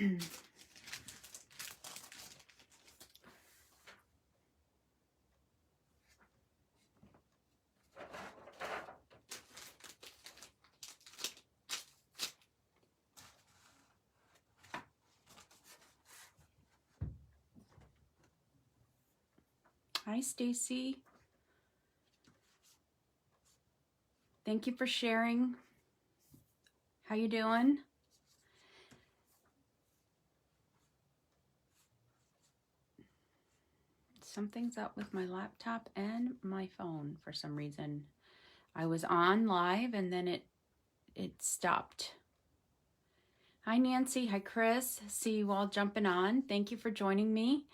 Hi, Stacy. Thank you for sharing. How you doing? Something's up with my laptop and my phone for some reason. I was on live and then it stopped. Hi, Nancy. Hi, Chris. See you all jumping on. Thank you for joining me.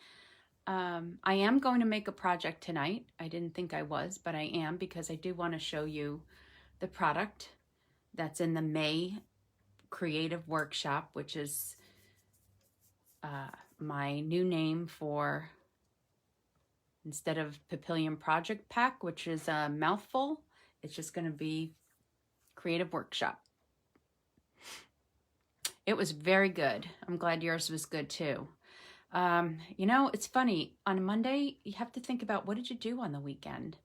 I am going to make a project tonight. I didn't think I was, but I am, because I do want to show you the product that's in the May Creative Workshop, which is my new name for, instead of Papillion Project Pack, which is a mouthful, it's just going to be Creative Workshop. It was very good. I'm glad yours was good too. You know, it's funny. On a Monday, you have to think about, what did you do on the weekend?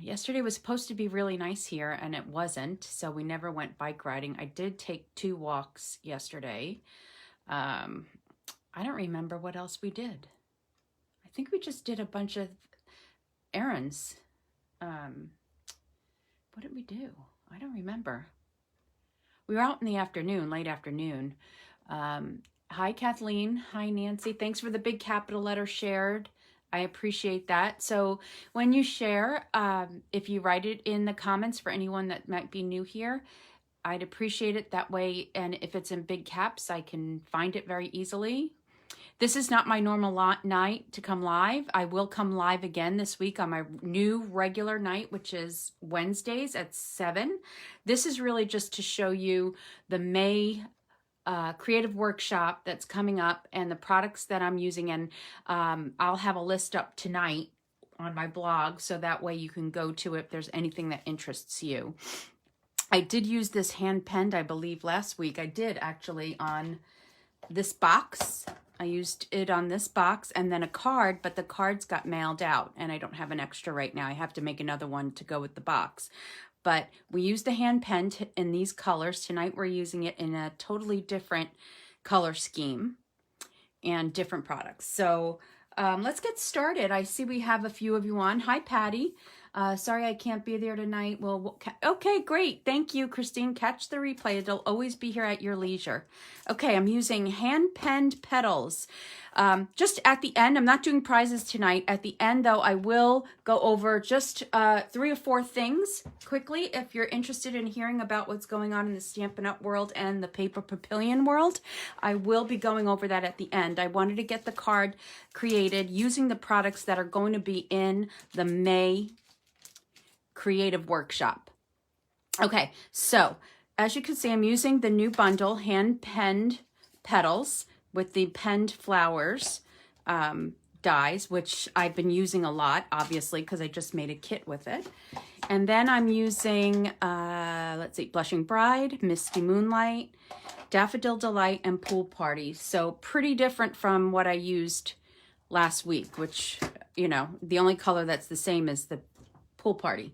Yesterday was supposed to be really nice here, and it wasn't, so we never went bike riding. I did take 2 walks yesterday. I don't remember what else we did. I think we just did a bunch of errands. What did we do? I don't remember. We were out in the afternoon, late afternoon. Hi, Kathleen. Hi, Nancy. Thanks for the big capital letter shared. I appreciate that. So when you share, if you write it in the comments for anyone that might be new here, I'd appreciate it that way. And if it's in big caps, I can find it very easily. This is not my normal night to come live. I will come live again this week on my new regular night, which is Wednesdays at 7. This is really just to show you the May creative workshop that's coming up and the products that I'm using. And I'll have a list up tonight on my blog, so that way you can go to it if there's anything that interests you. I did use this hand penned, I believe last week. I did actually on this box. I used it on this box and then a card, but the cards got mailed out and I don't have an extra right now. I have to make another one to go with the box. But we used the hand penned in these colors. Tonight we're using it in a totally different color scheme and different products. So let's get started. I see we have a few of you on. Hi, Patty. Sorry I can't be there tonight. Well, okay, great. Thank you, Christine. Catch the replay. It'll always be here at your leisure. Okay, I'm using Hand-Penned Petals. Just at the end, I'm not doing prizes tonight. At the end, though, I will go over just 3 or 4 things quickly if you're interested in hearing about what's going on in the Stampin' Up! World and the Paper Papillion world. I will be going over that at the end. I wanted to get the card created using the products that are going to be in the May Creative Workshop. Okay, so as you can see, I'm using the new bundle, Hand-Penned Petals, with the penned flowers dies, which I've been using a lot, obviously, because I just made a kit with it. And then I'm using, let's see, Blushing Bride, Misty Moonlight, Daffodil Delight, and Pool Party. So pretty different from what I used last week, which, you know, the only color that's the same is the Pool Party.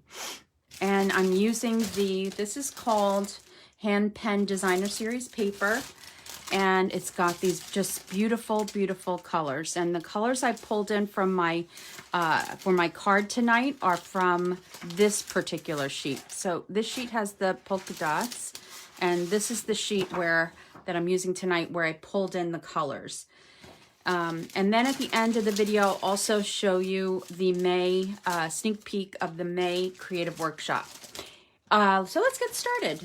And I'm using this is called Hand Pen Designer Series paper. And it's got these just beautiful, beautiful colors. And the colors I pulled in from my, for my card tonight are from this particular sheet. So this sheet has the polka dots. And this is the sheet that I'm using tonight where I pulled in the colors. And then at the end of the video, I'll also show you the May, sneak peek of the May Creative Workshop. So let's get started.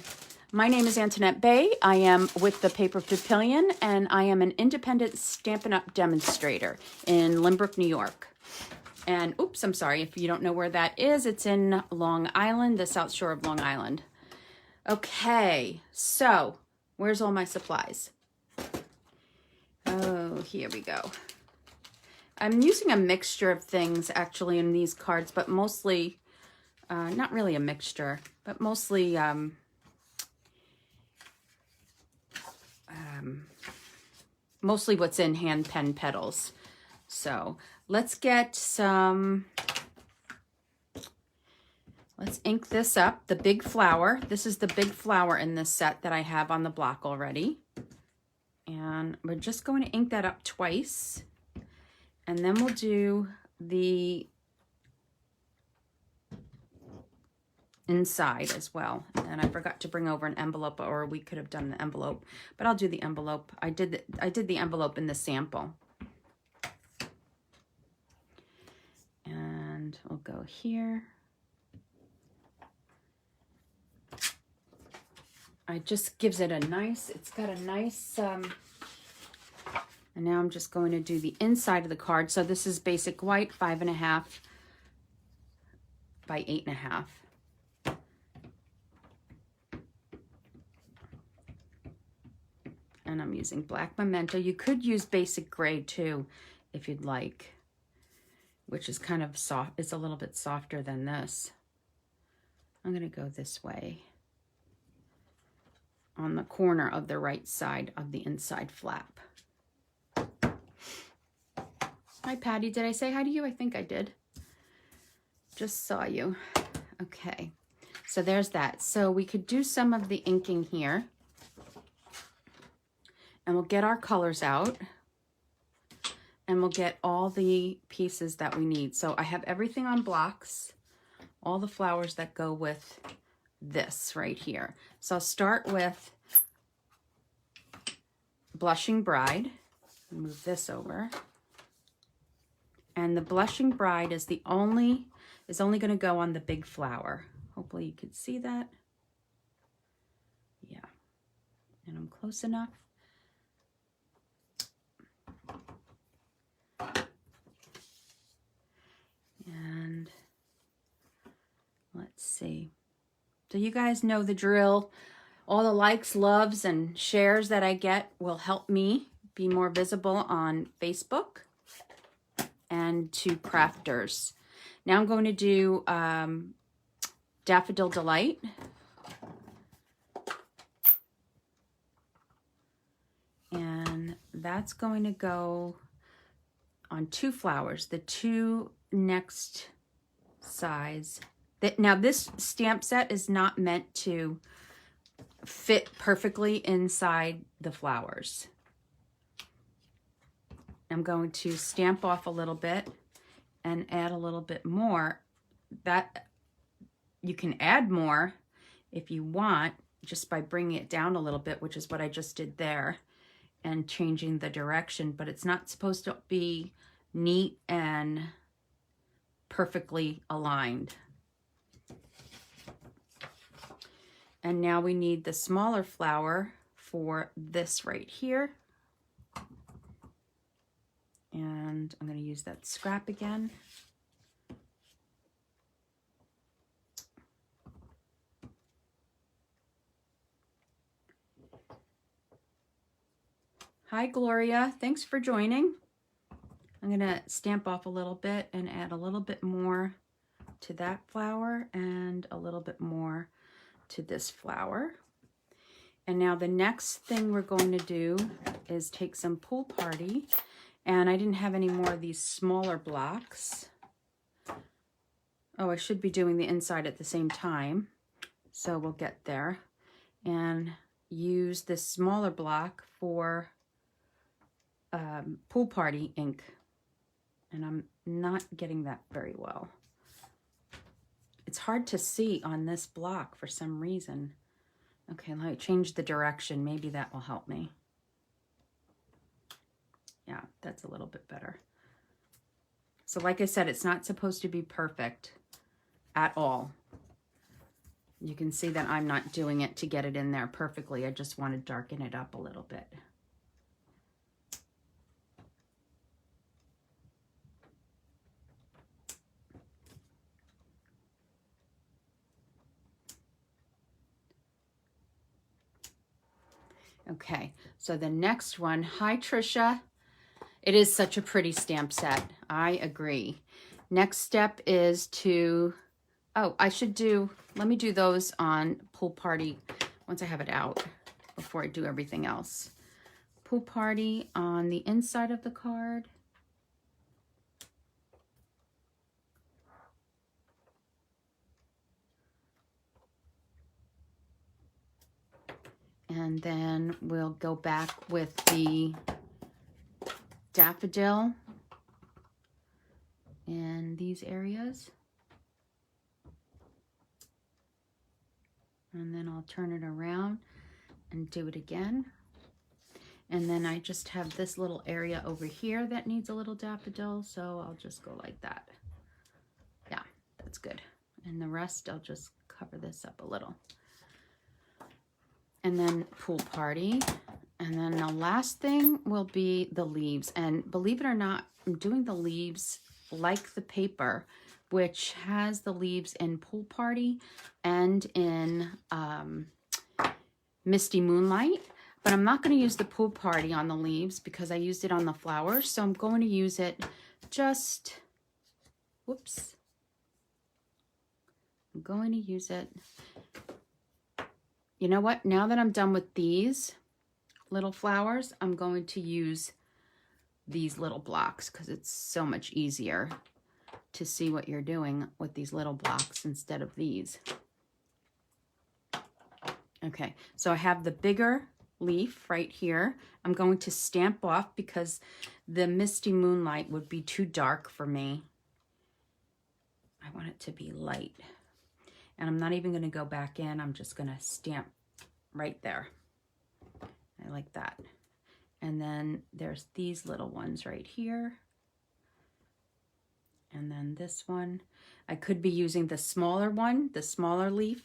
My name is Antoinette Bay. I am with the Paper Papillion, and I am an independent Stampin' Up! Demonstrator in Lynbrook, New York. And oops, I'm sorry if you don't know where that is. It's in Long Island, the South Shore of Long Island. Okay, so where's all my supplies? Oh, here we go. I'm using a mixture of things actually in these cards, but mostly, not really a mixture, but mostly, mostly what's in Hand-Penned Petals. So let's get some, let's ink this up, the big flower. This is the big flower in this set that I have on the block already. And we're just going to ink that up twice. And then we'll do the inside as well. And I forgot to bring over an envelope, or we could have done the envelope, but I'll do the envelope. I did the envelope in the sample. And we'll go here. It just gives it a nice, it's got a nice, and now I'm just going to do the inside of the card. So this is basic white, 5.5 by 8.5. And I'm using black memento. You could use basic gray too, if you'd like, which is kind of soft. It's a little bit softer than this. I'm gonna go this way on the corner of the right side of the inside flap. Hi, Patty. Did I say hi to you? I think I did. Just saw you. Okay, so there's that. So we could do some of the inking here. And we'll get our colors out. And we'll get all the pieces that we need. So I have everything on blocks. All the flowers that go with this right here. So I'll start with Blushing Bride. Move this over. And the Blushing Bride is only going to go on the big flower. Hopefully you can see that. Yeah. And I'm close enough. And let's see. So you guys know the drill. All the likes, loves, and shares that I get will help me be more visible on Facebook and to crafters. Now I'm going to do Daffodil Delight. And that's going to go on 2 flowers, the 2 next size. Now this stamp set is not meant to fit perfectly inside the flowers. I'm going to stamp off a little bit and add a little bit more. That you can add more if you want, just by bringing it down a little bit, which is what I just did there, and changing the direction, but it's not supposed to be neat and perfectly aligned. And now we need the smaller flower for this right here. And I'm going to use that scrap again. Hi, Gloria. Thanks for joining. I'm going to stamp off a little bit and add a little bit more to that flower and a little bit more to this flower. And now the next thing we're going to do is take some Pool Party. And I didn't have any more of these smaller blocks. Oh, I should be doing the inside at the same time. So we'll get there. And use this smaller block for Pool Party ink. And I'm not getting that very well. It's hard to see on this block for some reason. Okay, let me change the direction. Maybe that will help me. Yeah, that's a little bit better. So like I said, it's not supposed to be perfect at all. You can see that I'm not doing it to get it in there perfectly. I just want to darken it up a little bit. Okay, so the next one, hi Trisha. It is such a pretty stamp set. I agree. Next step is to, oh, let me do those on Pool Party once I have it out before I do everything else. Pool Party on the inside of the card. And then we'll go back with the daffodil in these areas. And then I'll turn it around and do it again. And then I just have this little area over here that needs a little daffodil, so I'll just go like that. Yeah, that's good. And the rest, I'll just cover this up a little. And then Pool Party. And then the last thing will be the leaves. And believe it or not, I'm doing the leaves like the paper, which has the leaves in Pool Party and in Misty Moonlight. But I'm not going to use the Pool Party on the leaves because I used it on the flowers. So I'm going to use it just, whoops. I'm going to use it. You know what? Now that I'm done with these little flowers, I'm going to use these little blocks because it's so much easier to see what you're doing with these little blocks instead of these. Okay, so I have the bigger leaf right here. I'm going to stamp off because the Misty Moonlight would be too dark for me. I want it to be light. And I'm not even going to go back in. I'm just going to stamp right there. I like that. And then there's these little ones right here. And then this one. I could be using the smaller one, the smaller leaf.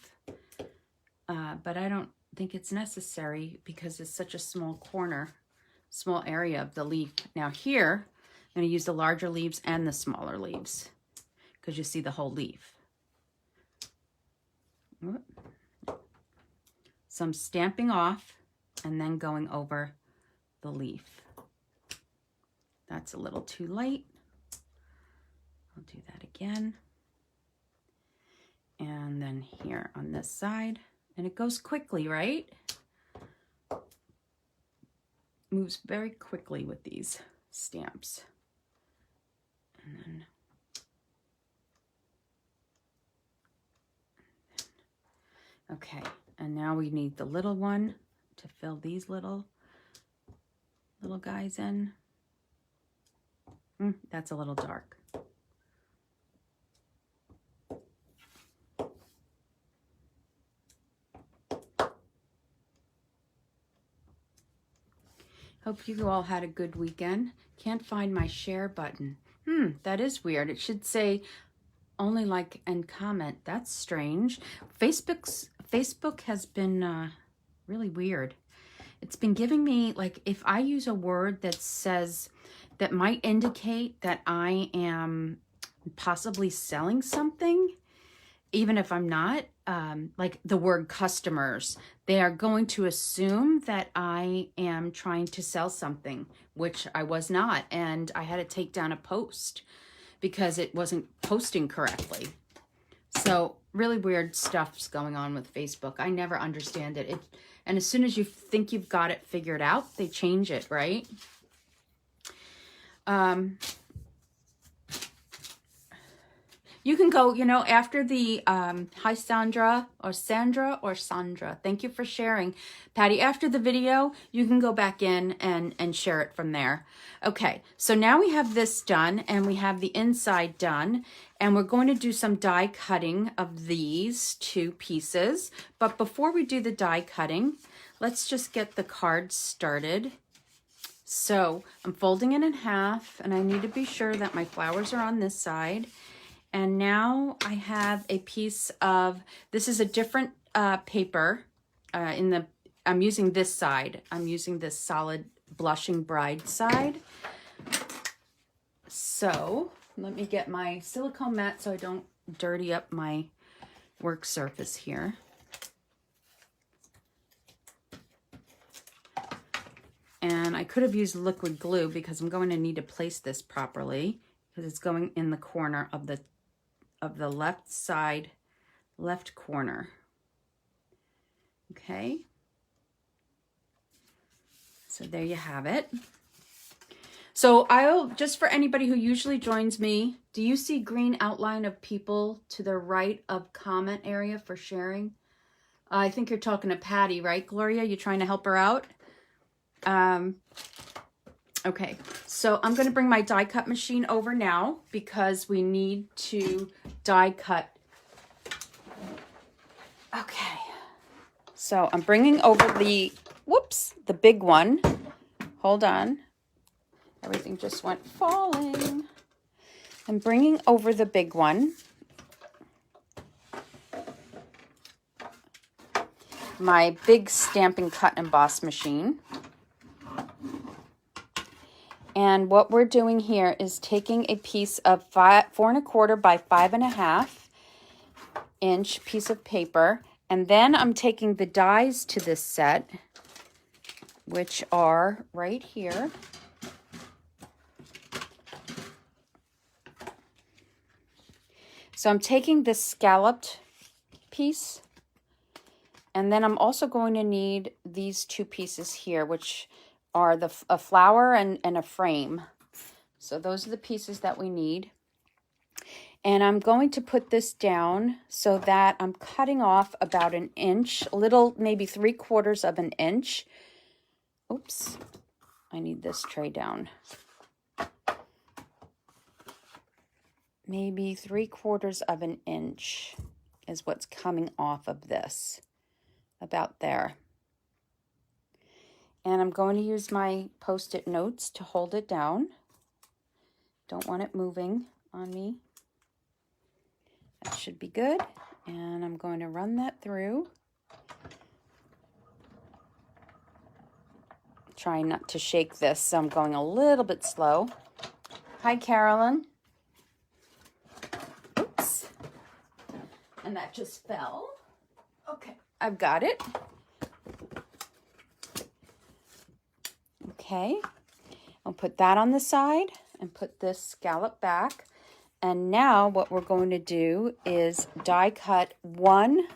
But I don't think it's necessary because it's such a small corner, small area of the leaf. Now here, I'm going to use the larger leaves and the smaller leaves because you see the whole leaf. So I'm stamping off and then going over the leaf. That's a little too light. I'll do that again. And then here on this side. And it goes quickly, right? Moves very quickly with these stamps. And then okay, and now we need the little one to fill these little guys in. That's a little dark. Hope you all had a good weekend. Can't find my share button. That is weird. It should say only like and comment. That's strange. Facebook has been really weird. It's been giving me, like, if I use a word that says, that might indicate that I am possibly selling something, even if I'm not, like the word customers, they are going to assume that I am trying to sell something, which I was not. And I had to take down a post because it wasn't posting correctly. So really weird stuff's going on with Facebook. I never understand it. And as soon as you think you've got it figured out, they change it, right? You can go, you know, after the, hi Sandra. Thank you for sharing. Patty, after the video, you can go back in and share it from there. Okay, so now we have this done and we have the inside done. And we're going to do some die cutting of these two pieces. But before we do the die cutting, let's just get the card started. So I'm folding it in half and I need to be sure that my flowers are on this side. And now I have a piece of, this is a different paper I'm using this side. I'm using this solid Blushing Bride side. So let me get my silicone mat so I don't dirty up my work surface here. And I could have used liquid glue because I'm going to need to place this properly because it's going in the corner of the left side, left corner. Okay. So there you have it. So I'll, just for anybody who usually joins me, do you see green outline of people to the right of comment area for sharing? I think you're talking to Patty, right, Gloria? You're trying to help her out? Okay, so I'm going to bring my die cut machine over now because we need to die cut. Okay, so I'm bringing over the, whoops, the big one. Hold on. Everything just went falling. I'm bringing over the big one. My big Stampin' Cut Emboss machine. And what we're doing here is taking a piece of 4 1/4 by 5 1/2 inch piece of paper, and then I'm taking the dies to this set, which are right here. So I'm taking this scalloped piece, and then I'm also going to need these 2 pieces here, which are a flower and a frame. So those are the pieces that we need. And I'm going to put this down so that I'm cutting off about 1 inch, a little, maybe 3/4 of an inch. Oops, I need this tray down. Maybe 3/4 of an inch is what's coming off of this, about there. And I'm going to use my Post-it notes to hold it down. Don't want it moving on me. That should be good. And I'm going to run that through. Trying not to shake this, so I'm going a little bit slow. Hi, Carolyn. Oops. And that just fell. Okay, I've got it. Okay, I'll put that on the side and put this scallop back. And now what we're going to do is die cut 1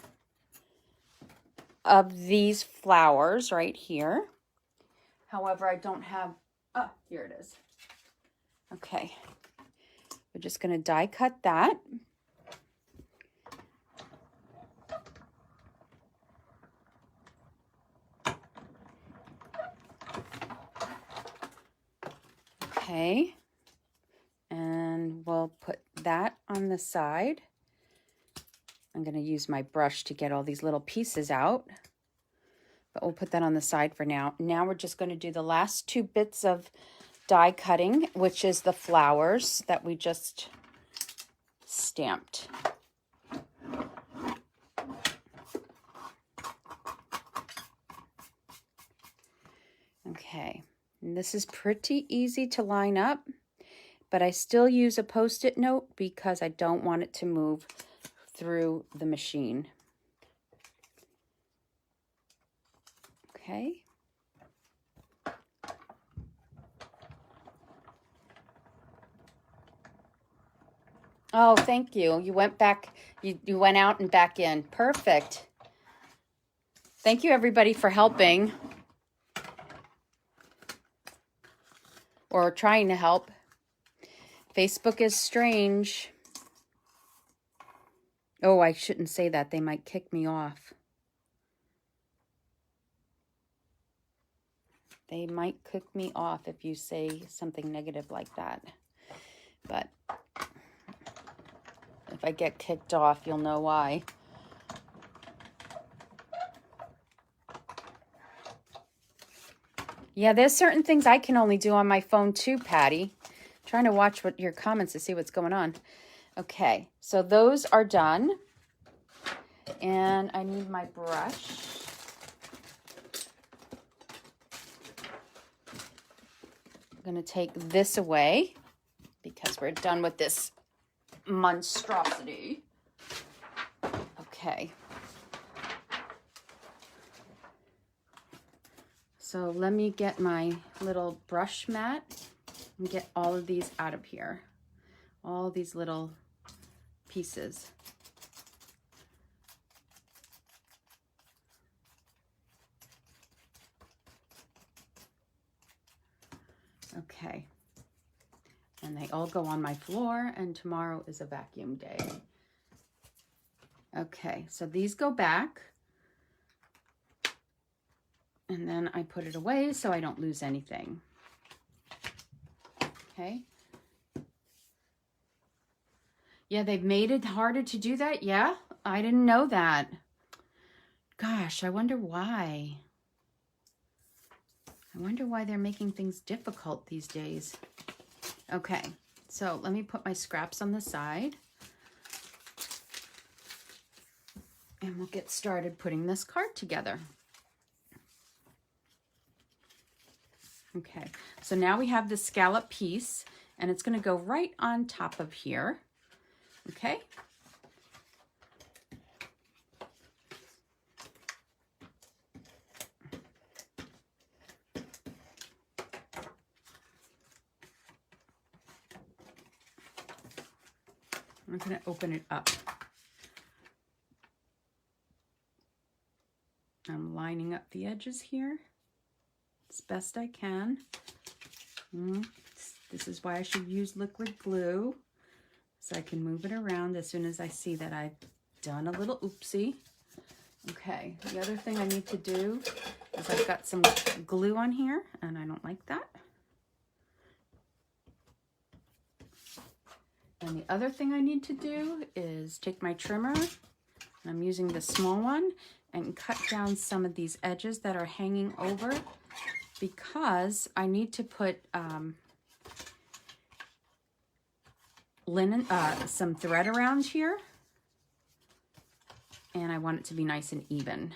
of these flowers right here. However, I don't have, oh, here it is. Okay, we're just going to die cut that. Okay, and we'll put that on the side. I'm going to use my brush to get all these little pieces out, but we'll put that on the side for now. Now we're just going to do the last 2 bits of die cutting, which is the flowers that we just stamped. Okay. And this is pretty easy to line up, but I still use a Post-it note because I don't want it to move through the machine. Okay. Oh, thank you. You went back, you went out and back in. Perfect. Thank you, everybody, for helping. Or trying to help. Facebook is strange. Oh, I shouldn't say that. They might kick me off. They might kick me off if you say something negative like that. But if I get kicked off, you'll know why. Yeah, there's certain things I can only do on my phone too, Patty. I'm trying to watch what your comments to see what's going on. Okay, so those are done. And I need my brush. I'm going to take this away because we're done with this monstrosity. Okay. So let me get my little brush mat and get all of these out of here. All these little pieces. Okay. And they all go on my floor, and tomorrow is a vacuum day. Okay, so these go back. And then I put it away so I don't lose anything. Okay. Yeah, they've made it harder to do that. Yeah, I didn't know that. Gosh, I wonder why. I wonder why they're making things difficult these days. Okay, so let me put my scraps on the side. And we'll get started putting this card together. Okay, so now we have the scallop piece, and it's going to go right on top of here. Okay. I'm going to open it up. I'm lining up the edges here as best I can. This is why I should use liquid glue, so I can move it around as soon as I see that I've done a little oopsie. Okay, the other thing I need to do is I've got some glue on here, and I don't like that. And the other thing I need to do is take my trimmer, and I'm using the small one, and cut down some of these edges that are hanging over, because I need to put some thread around here, and I want it to be nice and even.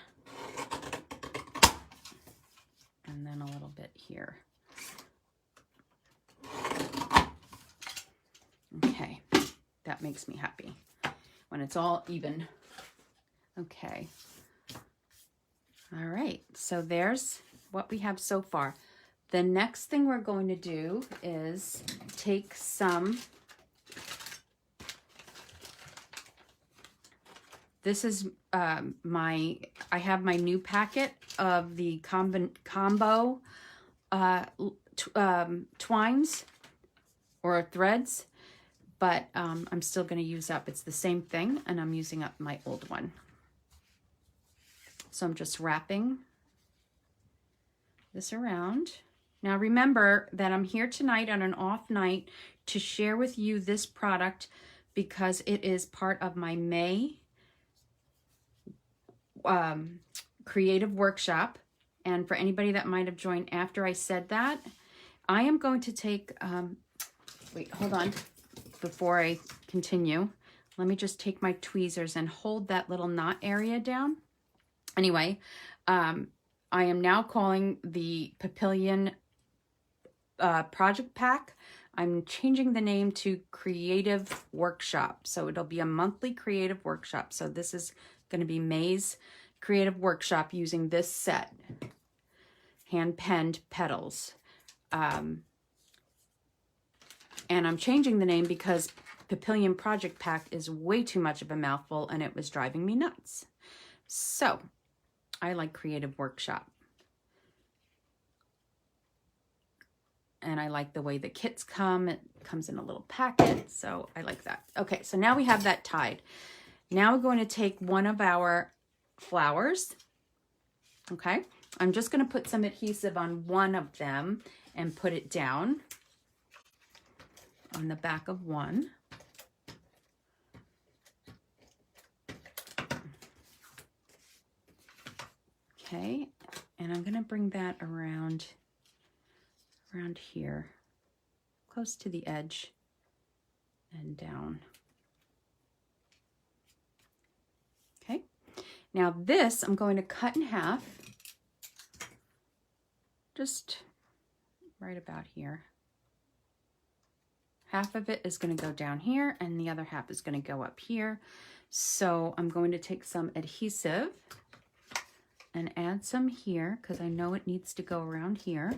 And then a little bit here. Okay, that makes me happy when it's all even. Okay. All right, so there's what we have so far. The next thing we're going to do is take some, this is I have my new packet of the combo twines or threads, but I'm still going to use up, it's the same thing, and I'm using up my old one. So I'm just wrapping this around. Now remember that I'm here tonight on an off night to share with you this product because it is part of my May creative workshop. And for anybody that might have joined after I said that, I am going to take, wait, hold on, before I continue, let me just take my tweezers and hold that little knot area down. Anyway, I am now calling the Papillion project pack, I'm changing the name to Creative Workshop. So it'll be a monthly creative workshop. So this is going to be May's creative workshop using this set, Hand-Penned Petals. And I'm changing the name because Papillion Project Pack is way too much of a mouthful and it was driving me nuts. So I like Creative Workshop. And I like the way the kits come. It comes in a little packet, so I like that. Okay, so now we have that tied. Now we're going to take one of our flowers. Okay, I'm just going to put some adhesive on one of them and put it down on the back of one. Okay, and I'm going to bring that around here, close to the edge and down. Okay, now this I'm going to cut in half, just right about here. Half of it is going to go down here and the other half is going to go up here. So I'm going to take some adhesive and add some here because I know it needs to go around here.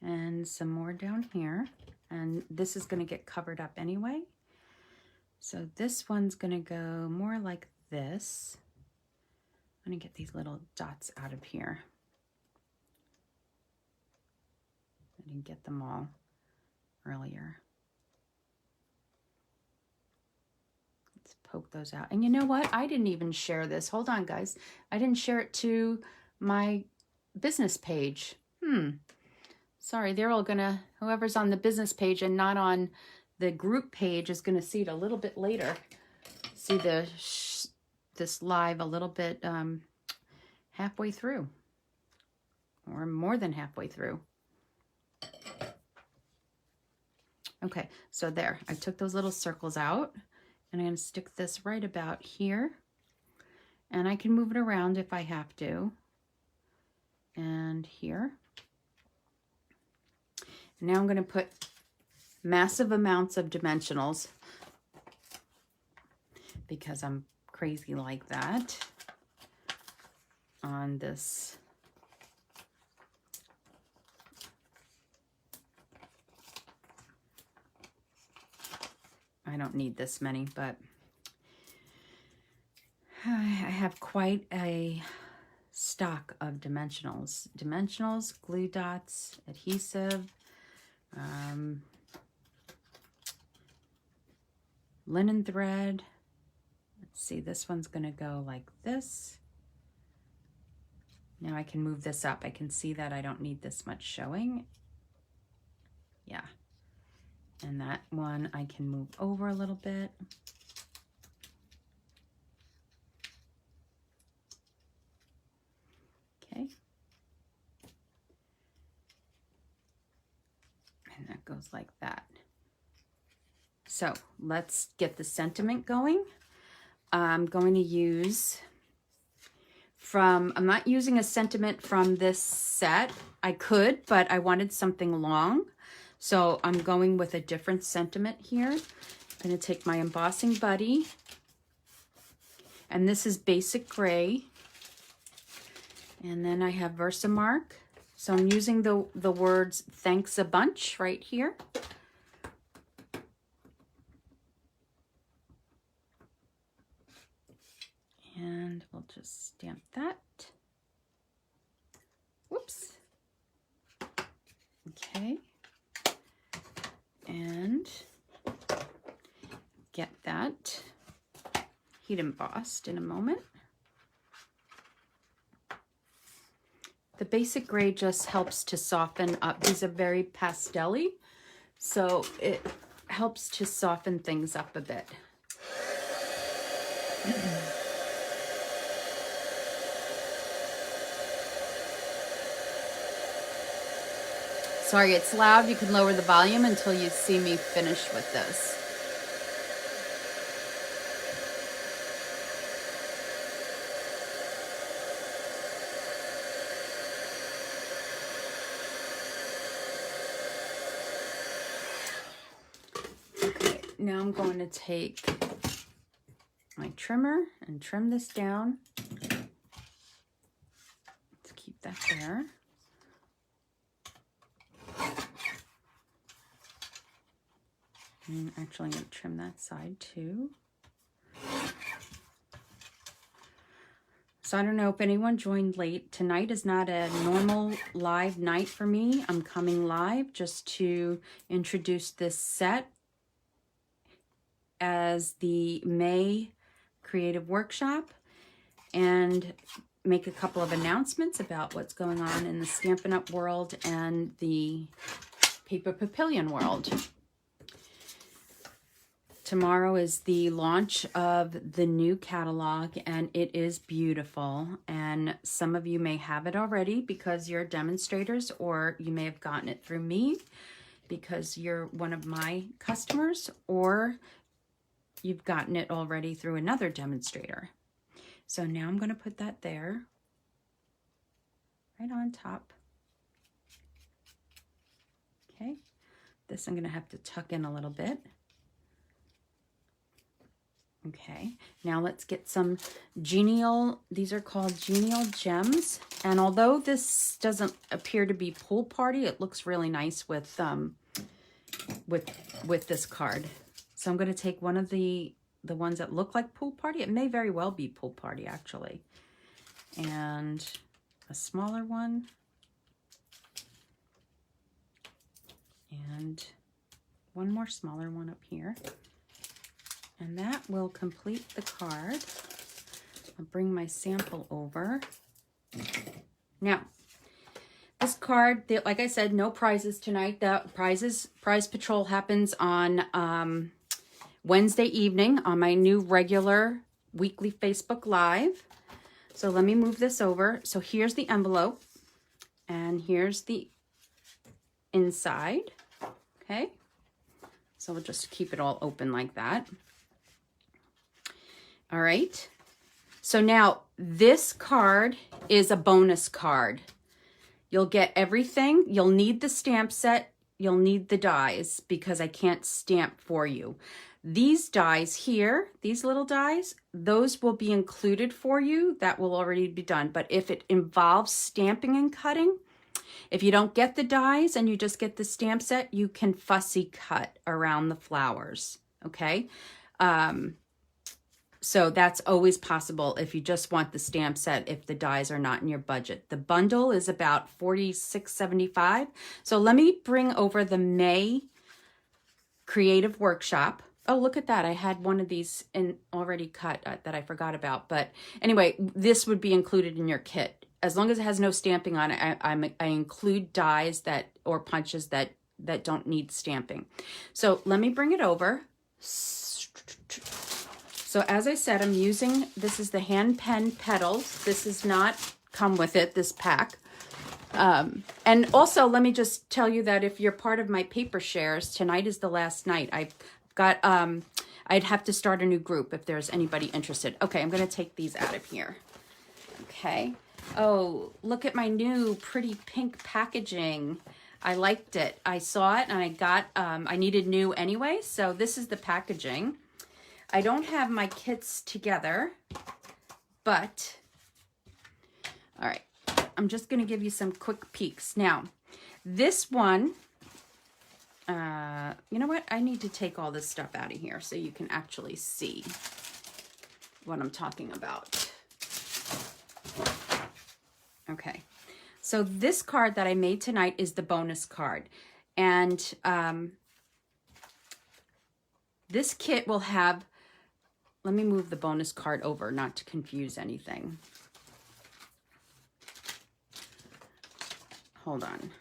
And some more down here. And this is going to get covered up anyway. So this one's going to go more like this. I'm going to get these little dots out of here. I didn't get them all earlier. Let's poke those out. And you know what? I didn't even share this. Hold on, guys. I didn't share it to my business page. Sorry, they're all gonna, whoever's on the business page and not on the group page is gonna see it a little bit later. See this live a little bit halfway through, or more than halfway through. Okay, so there, I took those little circles out, and I'm gonna stick this right about here, and I can move it around if I have to, and here. Now I'm gonna put massive amounts of dimensionals because I'm crazy like that on this. I don't need this many, but I have quite a stock of dimensionals. Dimensionals, glue dots, adhesive, linen thread. Let's see, this one's gonna go like this. Now I can move this up. I can see that I don't need this much showing. Yeah. And that one I can move over a little bit. Okay. And that goes like that. So let's get the sentiment going. I'm going to use I'm not using a sentiment from this set. I could, but I wanted something long. So I'm going with a different sentiment here. I'm going to take my embossing buddy, and this is basic gray. And then I have Versamark. So I'm using the words thanks a bunch right here. And we'll just stamp that. Whoops. Okay. And get that heat embossed in a moment. The basic gray just helps to soften up. These are very pastel-y, so it helps to soften things up a bit. Sorry, it's loud. You can lower the volume until you see me finish with this. Okay, now I'm going to take my trimmer and trim this down. Let's keep that there. And actually, I'm going to trim that side too. So I don't know if anyone joined late. Tonight is not a normal live night for me. I'm coming live just to introduce this set as the May Creative Workshop and make a couple of announcements about what's going on in the Stampin' Up! World and the Paper Papillion world. Tomorrow is the launch of the new catalog, and it is beautiful. And some of you may have it already because you're demonstrators, or you may have gotten it through me because you're one of my customers, or you've gotten it already through another demonstrator. So now I'm going to put that there, right on top. Okay, this I'm going to have to tuck in a little bit. Okay, now let's get some genial, these are called genial gems. And although this doesn't appear to be pool party, it looks really nice with this card. So I'm going to take one of the ones that look like pool party. It may very well be pool party actually. And a smaller one. And one more smaller one up here. And that will complete the card. I'll bring my sample over. Now, this card, like I said, no prizes tonight. The prize patrol happens on Wednesday evening on my new regular weekly Facebook Live. So let me move this over. So here's the envelope, and here's the inside. Okay. So we'll just keep it all open like that. All right. So now this card is a bonus card. You'll get everything. You'll need the stamp set. You'll need the dies because I can't stamp for you. These dies here, these little dies, those will be included for you. That will already be done. But if it involves stamping and cutting, if you don't get the dies and you just get the stamp set, you can fussy cut around the flowers, okay? So that's always possible if you just want the stamp set, if the dies are not in your budget. The bundle is about $46.75. So let me bring over the May Creative Workshop. Oh, look at that. I had one of these already cut that I forgot about. But anyway, this would be included in your kit. As long as it has no stamping on it, I include dies or punches that don't need stamping. So let me bring it over. So as I said, I'm using, this is the Hand-Penned Petals. This does not come with it, this pack. And also, let me just tell you that if you're part of my paper shares, tonight is the last night. I've got, I'd have to start a new group if there's anybody interested. Okay, I'm going to take these out of here. Okay. Oh, look at my new pretty pink packaging. I liked it. I saw it and I got, I needed new anyway. So this is the packaging. I don't have my kits together, but, all right. I'm just going to give you some quick peeks. Now, this one, you know what? I need to take all this stuff out of here so you can actually see what I'm talking about. Okay. So this card that I made tonight is the bonus card. And this kit will have, let me move the bonus card over, not to confuse anything. Hold on.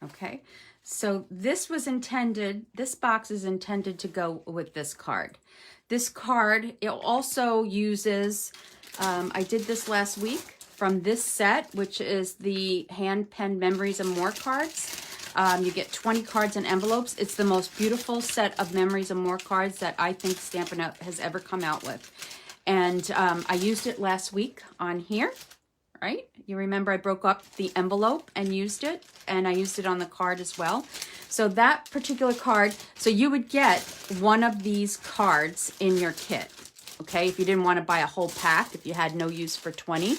Okay, so this was intended, this box is intended to go with this card. This card, it also uses, I did this last week from this set, which is the Hand-Penned Memories and More cards. You get 20 cards and envelopes. It's the most beautiful set of Memories and More cards that I think Stampin' Up! Has ever come out with. And I used it last week on here. Right? You remember I broke up the envelope and used it, and I used it on the card as well. So that particular card, so you would get one of these cards in your kit, okay? If you didn't want to buy a whole pack, if you had no use for 20,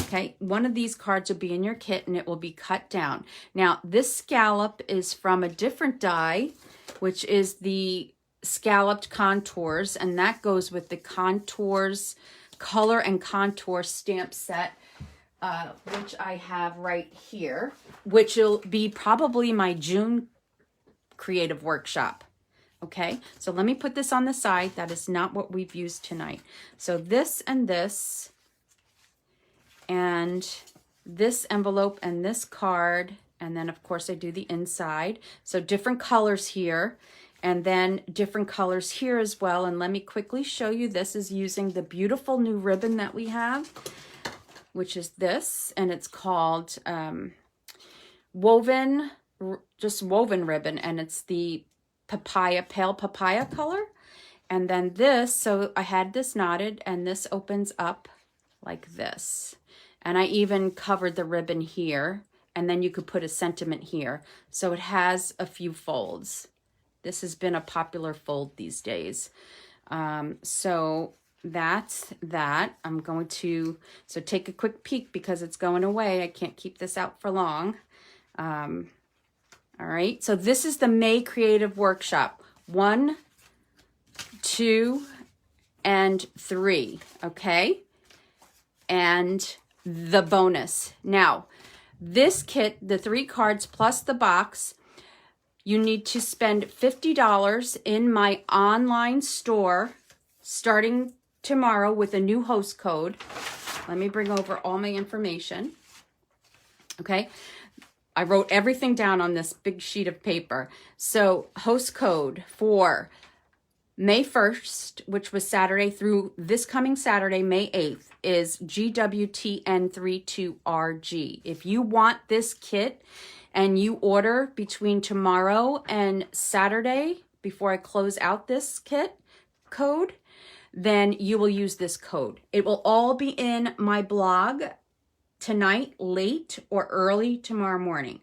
okay? One of these cards will be in your kit, and it will be cut down. Now, this scallop is from a different die, which is the Scalloped Contours, and that goes with the Contours Color and Contour stamp set, which I have right here, which will be probably my June creative workshop. Okay, so let me put this on the side. That is not what we've used tonight. So this and this envelope and this card, and then of course I do the inside. So different colors here, and then different colors here as well. And let me quickly show you. This is using the beautiful new ribbon that we have, which is this, and it's called woven ribbon, and it's the pale papaya color. And then this, so I had this knotted, and this opens up like this. And I even covered the ribbon here, and then you could put a sentiment here. So it has a few folds. This has been a popular fold these days. So that's that. I'm going to, so take a quick peek because it's going away. I can't keep this out for long. All right, so this is the May Creative Workshop. 1, 2, and 3, okay? And the bonus. Now, this kit, the 3 cards plus the box, you need to spend $50 in my online store starting tomorrow with a new host code. Let me bring over all my information. Okay. I wrote everything down on this big sheet of paper. So host code for May 1st, which was Saturday, through this coming Saturday, May 8th, is GWTN32RG. If you want this kit and you order between tomorrow and Saturday, before I close out this kit code, then you will use this code. It will all be in my blog tonight, late or early tomorrow morning.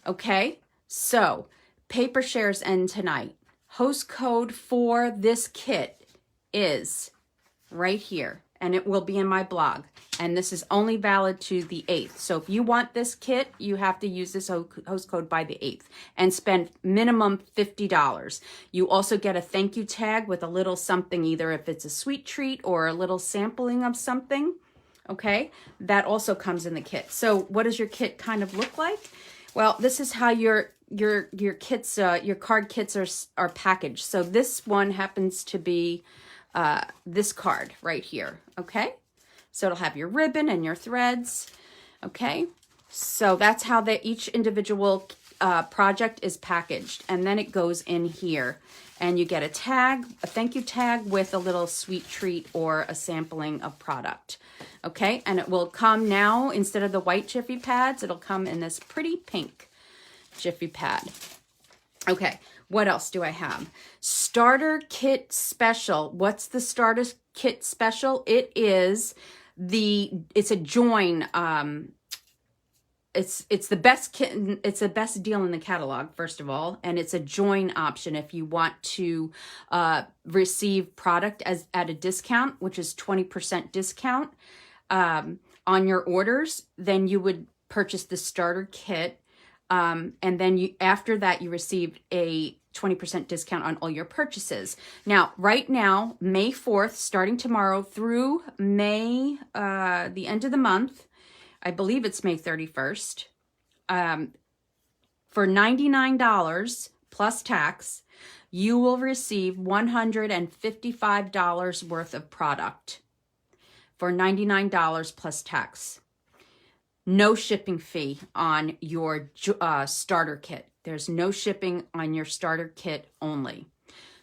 Okay, so paper shares end tonight. Host code for this kit is right here, and it will be in my blog. And this is only valid to the 8th. So if you want this kit, you have to use this host code by the 8th and spend minimum $50. You also get a thank you tag with a little something, either if it's a sweet treat or a little sampling of something. Okay, that also comes in the kit. So what does your kit kind of look like? Well, this is how your kits, your card kits are packaged. So this one happens to be this card right here. Okay, so it'll have your ribbon and your threads. Okay, so that's how each individual project is packaged, and then it goes in here. And you get a tag, a thank you tag with a little sweet treat or a sampling of product. Okay, and it will come now, instead of the white Jiffy pads, it'll come in this pretty pink Jiffy pad. Okay, what else do I have? Starter kit special. What's the starter kit special? It's a join, it's the best kit, it's the best deal in the catalog, first of all, and it's a join option if you want to receive product at a discount, which is 20% discount on your orders. Then you would purchase the starter kit, and then after that you receive a 20% discount on all your purchases. Now, right now, May 4th, starting tomorrow through May, the end of the month, I believe it's May 31st, for $99 plus tax, you will receive $155 worth of product for $99 plus tax. No shipping fee on your starter kit. There's no shipping on your starter kit only.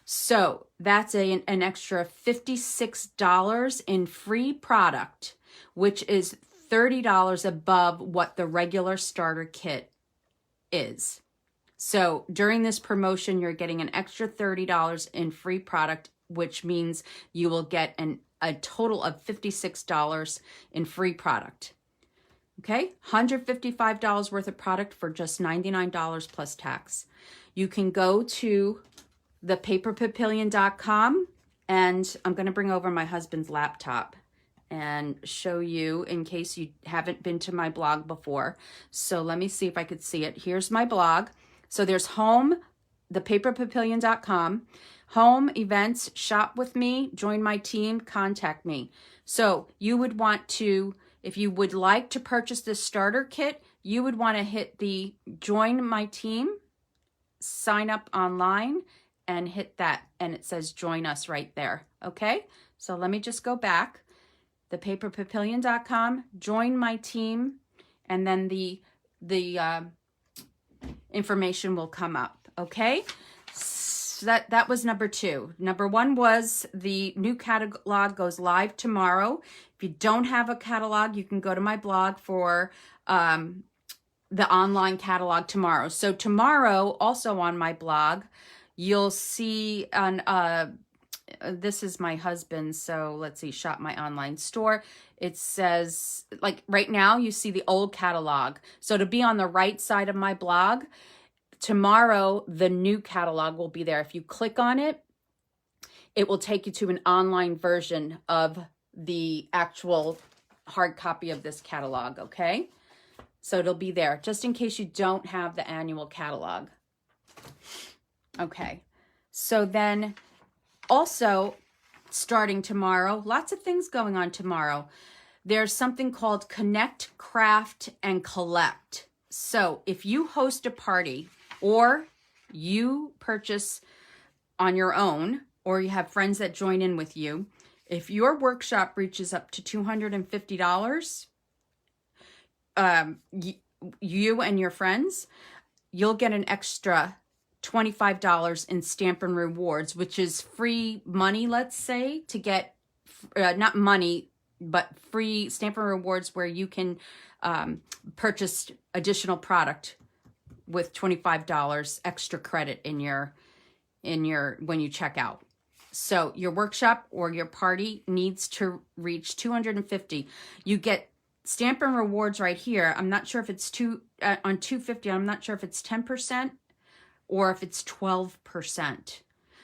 So that's an extra $56 in free product, which is $30 above what the regular starter kit is. So during this promotion, you're getting an extra $30 in free product, which means you will get a total of $56 in free product. Okay, $155 worth of product for just $99 plus tax. You can go to thepaperpavilion.com, and I'm going to bring over my husband's laptop and show you in case you haven't been to my blog before. So let me see if I could see it. Here's my blog. So there's home, thepaperpavilion.com, home, events, shop with me, join my team, contact me. So you would want to, if you would like to purchase this starter kit, you would want to hit the join my team, sign up online, and hit that. And it says join us right there. Okay, so let me just go back. Thepaperpavilion.com, join my team, and then the information will come up. Okay, so that was number 2. Number 1 was the new catalog goes live tomorrow. If you don't have a catalog, you can go to my blog for the online catalog tomorrow. So tomorrow, also on my blog, you'll see on this is my husband's, so let's see, shop my online store. It says, like right now, you see the old catalog. So to be on the right side of my blog, tomorrow, the new catalog will be there. If you click on it, it will take you to an online version of the actual hard copy of this catalog, okay? So it'll be there, just in case you don't have the annual catalog. Okay, so then also, starting tomorrow, lots of things going on tomorrow. There's something called Connect, Craft, and Collect. So if you host a party or you purchase on your own, or you have friends that join in with you, if your workshop reaches up to $250, you and your friends, you'll get an extra $25 in Stampin' Rewards, which is free money, let's say, to get, not money, but free Stampin' Rewards where you can purchase additional product with $25 extra credit in your when you check out. So your workshop or your party needs to reach 250. You get Stampin' Rewards right here. I'm not sure if it's on 250. I'm not sure if it's 10% or if it's 12%.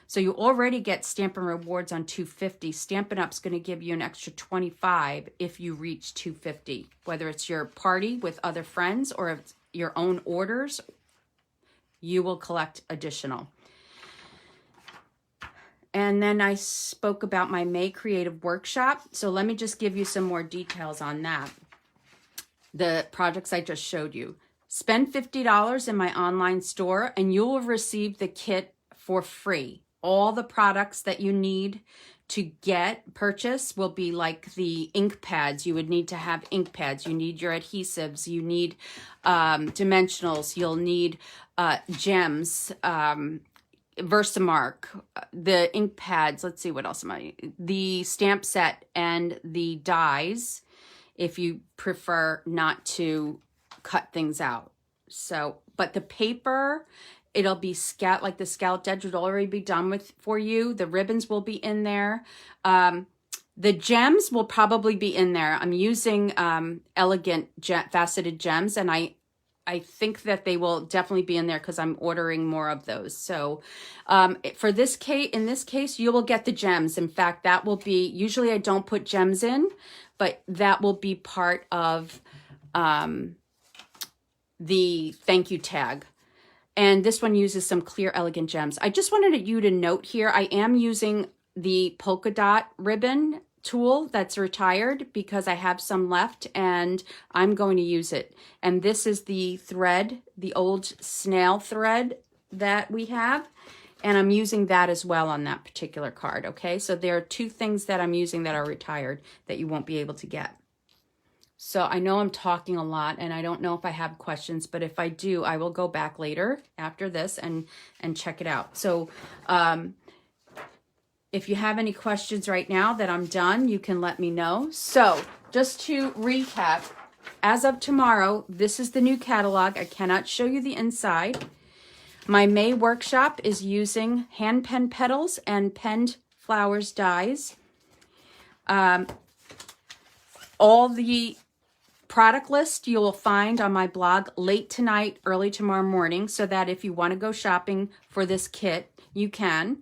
So you already get Stampin' Rewards on 250. Stampin' Up's going to give you an extra 25 if you reach 250. Whether it's your party with other friends or if it's your own orders, you will collect additional. And then I spoke about my May Creative Workshop. So let me just give you some more details on that. The projects I just showed you. Spend $50 in my online store and you will receive the kit for free. All the products that you need to purchase will be like the ink pads. You would need to have ink pads. You need your adhesives. You need dimensionals. You'll need gems, Versamark, the ink pads. Let's see, what else the stamp set and the dies, if you prefer not to cut things out. So, but the paper, it'll be like the scalloped edge would already be done for you. The ribbons will be in there. The gems will probably be in there. I'm using elegant faceted gems, and I think that they will definitely be in there because I'm ordering more of those. So for this case, in this case, you will get the gems. In fact, that will be, usually I don't put gems in, but that will be part of the thank you tag. And this one uses some clear elegant gems. I just wanted you to note here, I am using the polka dot ribbon tool that's retired because I have some left and I'm going to use it. And this is the thread, the old snail thread that we have. And I'm using that as well on that particular card, okay? So there are two things that I'm using that are retired that you won't be able to get. So I know I'm talking a lot and I don't know if I have questions, but if I do, I will go back later after this and check it out. So if you have any questions right now that I'm done, you can let me know. So just to recap, as of tomorrow, this is the new catalog. I cannot show you the inside. My May workshop is using hand-penned petals and penned flowers dies. All the product list you will find on my blog late tonight, early tomorrow morning, so that if you want to go shopping for this kit, you can.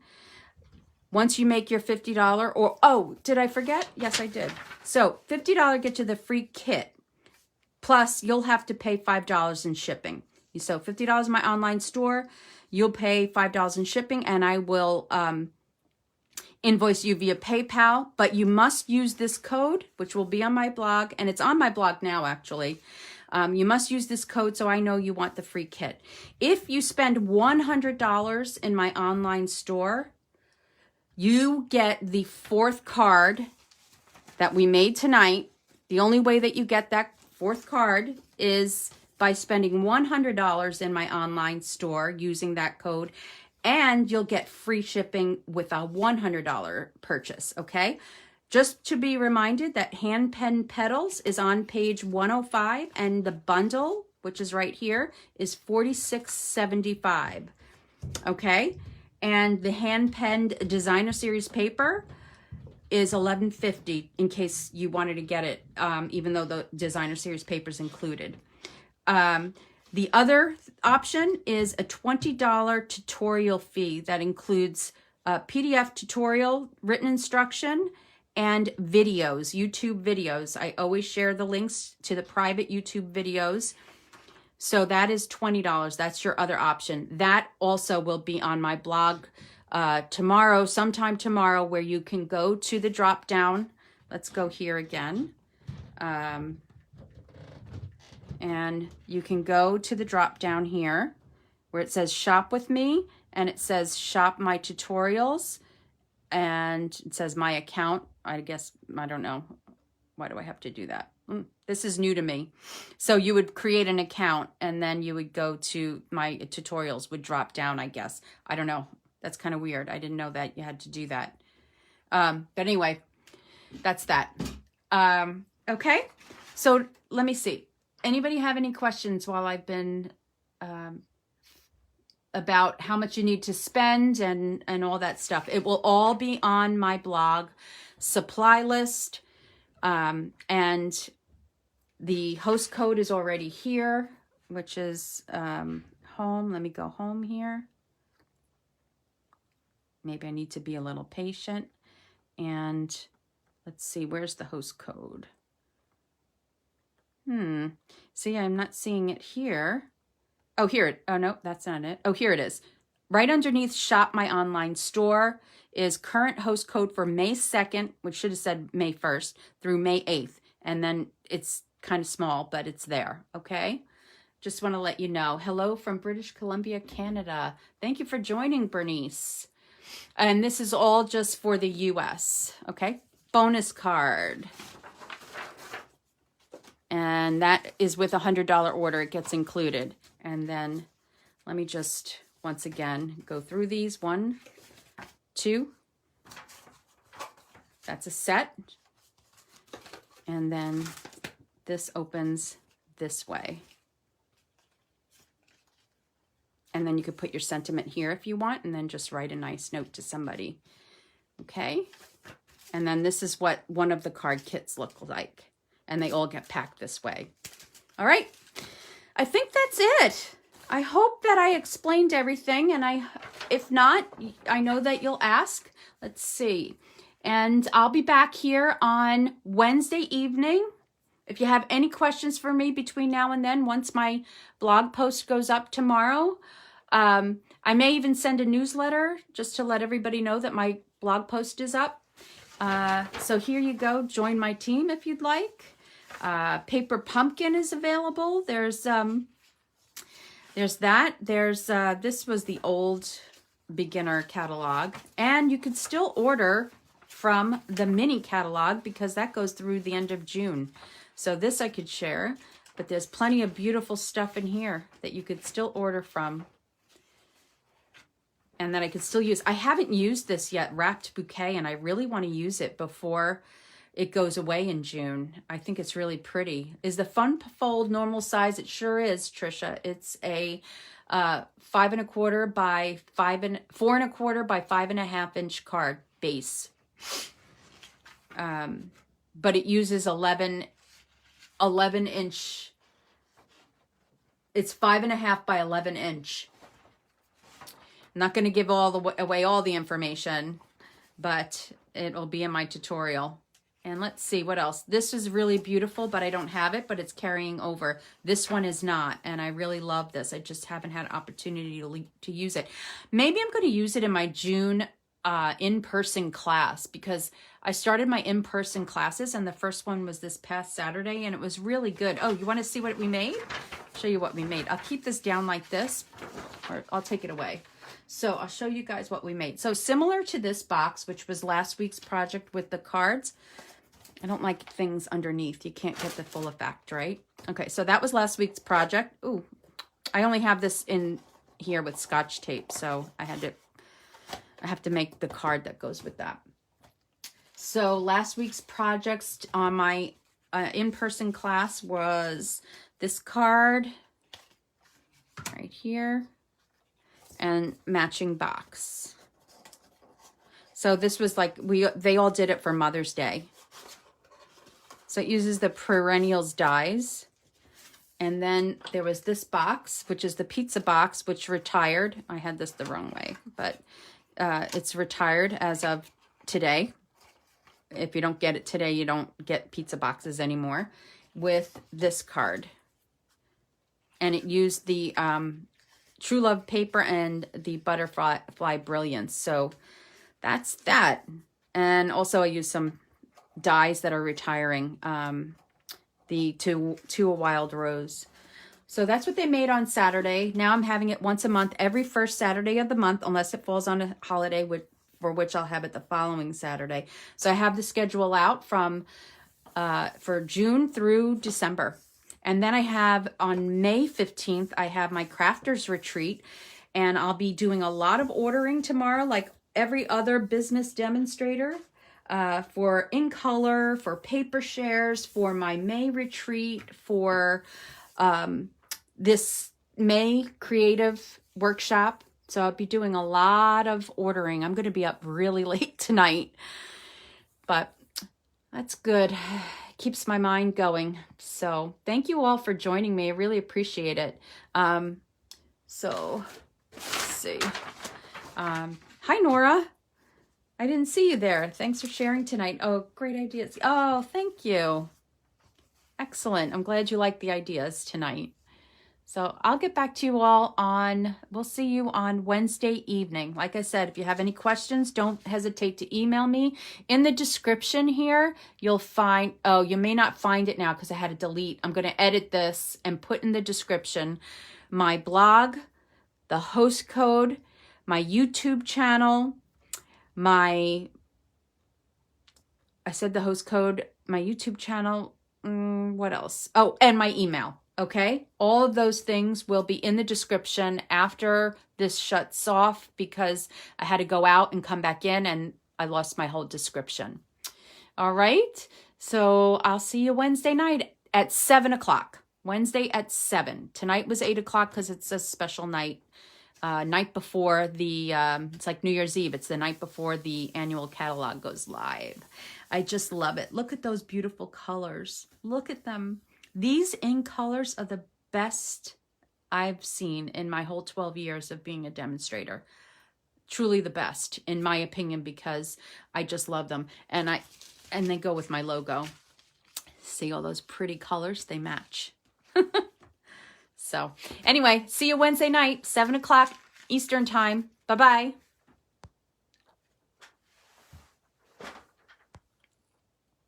Once you make your $50 or, oh, did I forget? Yes, I did. So $50 gets you the free kit. Plus, you'll have to pay $5 in shipping. So $50 in my online store, you'll pay $5 in shipping, and I will invoice you via PayPal. But you must use this code, which will be on my blog, and it's on my blog now, actually. You must use this code so I know you want the free kit. If you spend $100 in my online store, you get the fourth card that we made tonight. The only way that you get that fourth card is by spending $100 in my online store using that code, and you'll get free shipping with a $100 purchase, okay? Just to be reminded that Hand-Penned Petals is on page 105, and the bundle, which is right here, is $46.75, okay? And the Hand-Penned Designer Series paper is $11.50 in case you wanted to get it, even though the Designer Series paper is included. The other option is a $20 tutorial fee that includes a PDF tutorial, written instruction, and videos, YouTube videos. I always share the links to the private YouTube videos. So that is $20. That's your other option. That also will be on my blog tomorrow, sometime tomorrow, where you can go to the drop down. Let's go here again. And you can go to the drop down here where it says shop with me, and it says shop my tutorials, and it says my account. I guess, I don't know. Why do I have to do that? This is new to me. So you would create an account, and then you would go to my tutorials would drop down, I guess. I don't know. That's kind of weird. I didn't know that you had to do that. But anyway, that's that. Okay. So let me see. Anybody have any questions while I've been about how much you need to spend and all that stuff? It will all be on my blog supply list. And the host code is already here, which is home. Let me go home here. Maybe I need to be a little patient. And let's see, where's the host code? See, I'm not seeing it here. Oh, oh, no, that's not it. Oh, here it is. Right underneath Shop My Online Store is current host code for May 2nd, which should have said May 1st, through May 8th. And then it's kind of small, but it's there, okay? Just want to let you know. Hello from British Columbia, Canada. Thank you for joining, Bernice. And this is all just for the US, okay? Bonus card. And that is with a $100 order. It gets included. And then let me just, once again, go through these. 1, 2. That's a set. And then this opens this way. And then you could put your sentiment here if you want, and then just write a nice note to somebody. Okay? And then this is what one of the card kits look like. And they all get packed this way. All right. I think that's it. I hope that I explained everything. And if not, I know that you'll ask. Let's see. And I'll be back here on Wednesday evening. If you have any questions for me between now and then, once my blog post goes up tomorrow, I may even send a newsletter just to let everybody know that my blog post is up. So here you go. Join my team if you'd like. Paper Pumpkin is available. There's that. This was the old beginner catalog, and you could still order from the mini catalog because that goes through the end of June. So this I could share, but there's plenty of beautiful stuff in here that you could still order from and that I could still use. I haven't used this yet, Wrapped Bouquet, and I really want to use it before it goes away in June. I think it's really pretty. Is the Fun Fold normal size? It sure is, Trisha. It's a 5 1/4 by 4 1/4 by 5 1/2 inch card base. But it uses 11 inch. It's 5 1/2 by 11 inch. I'm not going to give away all the information, but it'll be in my tutorial. And let's see what else. This is really beautiful, but I don't have it, but it's carrying over. This one is not, and I really love this. I just haven't had an opportunity to use it. Maybe I'm going to use it in my June in-person class, because I started my in-person classes, and the first one was this past Saturday, and it was really good. Oh, you want to see what we made? I'll show you what we made. I'll keep this down like this, or I'll take it away. So I'll show you guys what we made. So similar to this box, which was last week's project with the cards. I don't like things underneath. You can't get the full effect, right? Okay, so that was last week's project. Ooh, I only have this in here with Scotch tape, so I have to make the card that goes with that. So last week's projects on my in-person class was this card right here and matching box. So this was like, they all did it for Mother's Day. So it uses the Perennials dies. And then there was this box, which is the pizza box, which retired. I had this the wrong way, but it's retired as of today. If you don't get it today, you don't get pizza boxes anymore, with this card. And it used the True Love paper and the Butterfly Brilliance. So that's that. And also I used some dies that are retiring, the to a Wild Rose. So that's what they made on Saturday. Now I'm having it once a month, every first Saturday of the month, unless it falls on a holiday, for which I'll have it the following Saturday. So I have the schedule out from for June through December. And then I have on May 15th, I have my crafters retreat, and I'll be doing a lot of ordering tomorrow, like every other business demonstrator, for in color, for paper shares, for my May retreat, for this May creative workshop. So I'll be doing a lot of ordering. I'm going to be up really late tonight, but that's good. Keeps my mind going. So thank you all for joining me. I really appreciate it. So let's see. Hi, Nora. I didn't see you there. Thanks for sharing tonight. Oh, great ideas. Oh, thank you. Excellent. I'm glad you liked the ideas tonight. So I'll get back to you all we'll see you on Wednesday evening. Like I said, if you have any questions, don't hesitate to email me. In the description here, you'll find, oh, you may not find it now because I had to delete. I'm going to edit this and put in the description my blog, the host code, my YouTube channel, I said the host code, my YouTube channel, what else? Oh, and my email. Okay, all of those things will be in the description after this shuts off because I had to go out and come back in and I lost my whole description. All right, so I'll see you Wednesday night at 7 o'clock. Wednesday at 7. Tonight was 8 o'clock because it's a special night. Night before the, it's like New Year's Eve. It's the night before the annual catalog goes live. I just love it. Look at those beautiful colors. Look at them. These in colors are the best I've seen in my whole 12 years of being a demonstrator. Truly the best, in my opinion, because I just love them. And they go with my logo. See all those pretty colors? They match. So anyway, see you Wednesday night, 7 o'clock Eastern time. Bye-bye.